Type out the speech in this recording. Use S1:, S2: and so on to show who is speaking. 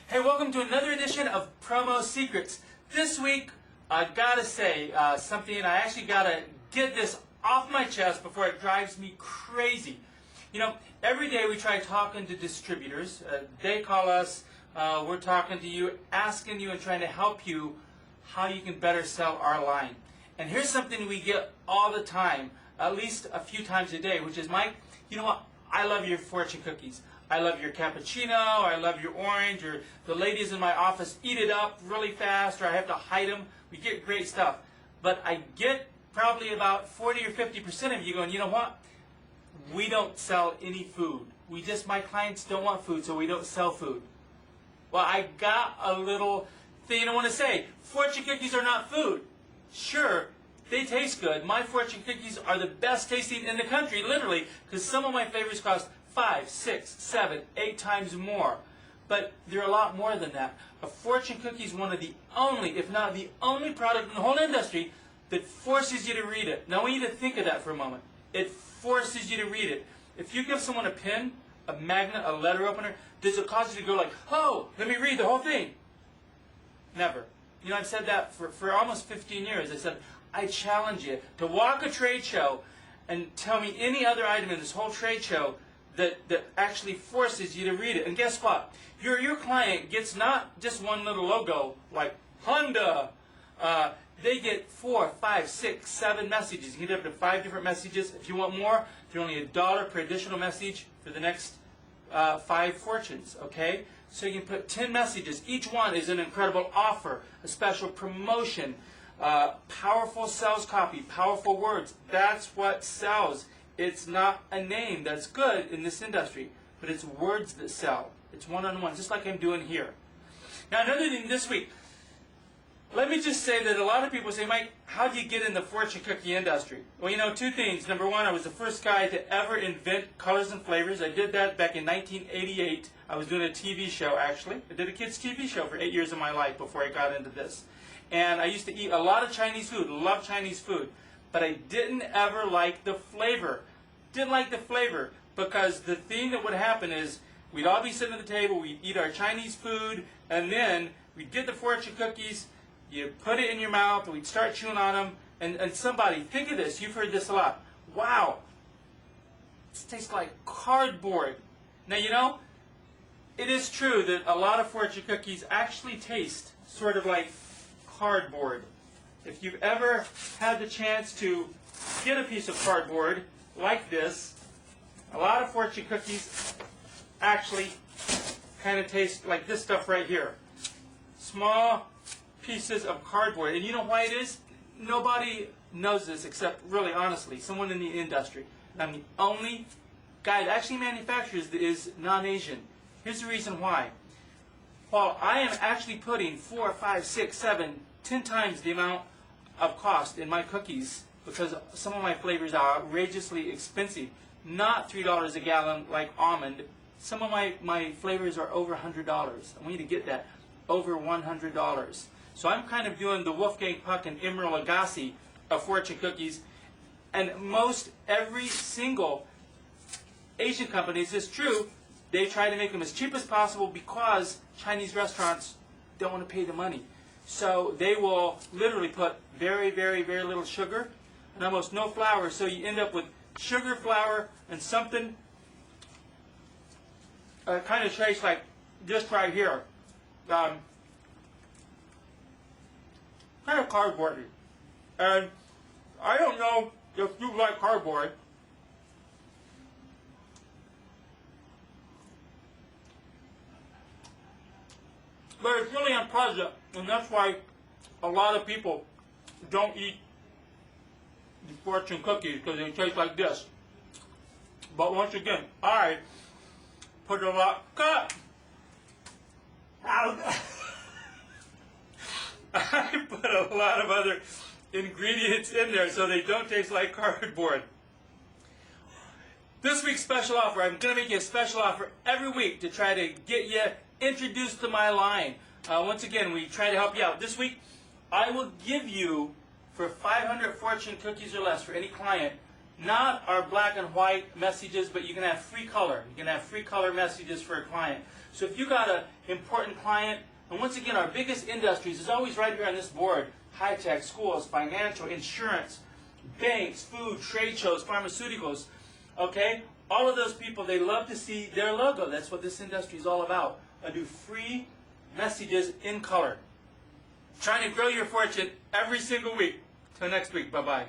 S1: Hey, welcome to another edition of Promo Secrets. This week, I gotta say something. I actually gotta get this off my chest before it drives me crazy. You know, every day we try talking to distributors. They call us, we're talking to you, asking you and trying to help you how you can better sell our line. And here's something we get all the time, at least a few times a day, which is, Mike, you know what? I love your fortune cookies. I love your cappuccino, or I love your orange, or the ladies in my office eat it up really fast, or I have to hide them. We get great stuff. But I get probably about 40 or 50% of you going, you know what? We don't sell any food. My clients don't want food, so we don't sell food. Well, I got a little thing I want to say. Fortune cookies are not food. Sure, they taste good. My fortune cookies are the best tasting in the country, literally, because some of my flavors cost 5, 6, 7, 8 times more. But they're a lot more than that. A fortune cookie is one of the only, if not the only product in the whole industry that forces you to read it. Now I want you to think of that for a moment. It forces you to read it. If you give someone a pen, a magnet, a letter opener, does it cause you to go like, oh, let me read the whole thing? Never. You know, I've said that for almost 15 years. I said, I challenge you to walk a trade show and tell me any other item in this whole trade show that actually forces you to read it. And guess what? Your client gets not just one little logo like Honda. They get 4, 5, 6, 7 messages. You can get up to 5 different messages. If you want more, they're only $1 per additional message for the next 5 fortunes, okay? So you can put 10 messages. Each one is an incredible offer, a special promotion, powerful sales copy, powerful words. That's what sells. It's not a name that's good in this industry, but it's words that sell. It's one-on-one, just like I'm doing here. Now, another thing this week, let me just say that a lot of people say, Mike, how do you get in the fortune cookie industry? Well, you know, 2 things. Number one, I was the first guy to ever invent colors and flavors. I did that back in 1988. I was doing a TV show, actually. I did a kids' TV show for 8 years of my life before I got into this. And I used to eat a lot of Chinese food, love Chinese food. But I didn't ever like the flavor. Didn't like the flavor because the thing that would happen is we'd all be sitting at the table, we'd eat our Chinese food, and then we'd get the fortune cookies, you put it in your mouth, and we'd start chewing on them, and somebody, think of this, you've heard this a lot, wow, this tastes like cardboard. Now, you know, it is true that a lot of fortune cookies actually taste sort of like cardboard. If you've ever had the chance to get a piece of cardboard like this, a lot of fortune cookies actually kind of taste like this stuff right here. Small pieces of cardboard. And you know why it is? Nobody knows this except, really honestly, someone in the industry. And I'm the only guy that actually manufactures that is non-Asian. Here's the reason why. While I am actually putting 4, 5, 6, 7, 10 times the amount of cost in my cookies, because some of my flavors are outrageously expensive, not $3 a gallon like almond. Some of my flavors are over $100. I want you to get that, over $100. So I'm kind of doing the Wolfgang Puck and Emeril Lagasse of fortune cookies, and most every single Asian company, this is true, they try to make them as cheap as possible because Chinese restaurants don't want to pay the money. So they will literally put very, very, very little sugar and almost no flour, so you end up with sugar, flour, and something kind of tastes like this right here. Kind of cardboardy. And I don't know if you like cardboard, but it's really unpleasant, and that's why a lot of people don't eat the fortune cookies, because they taste like this. But once again, I put a lot. I put a lot of other ingredients in there so they don't taste like cardboard. This week's special offer, I'm going to make you a special offer every week to try to get you introduced to my line. Once again, we try to help you out. This week, I will give you, for 500 fortune cookies or less for any client, not our black and white messages, but you can have free color. You can have free color messages for a client. So if you got an important client, and once again, our biggest industries is always right here on this board: high-tech, schools, financial, insurance, banks, food, trade shows, pharmaceuticals. Okay? All of those people, they love to see their logo. That's what this industry is all about. I do free messages in color. Trying to grow your fortune every single week. Till next week. Bye-bye.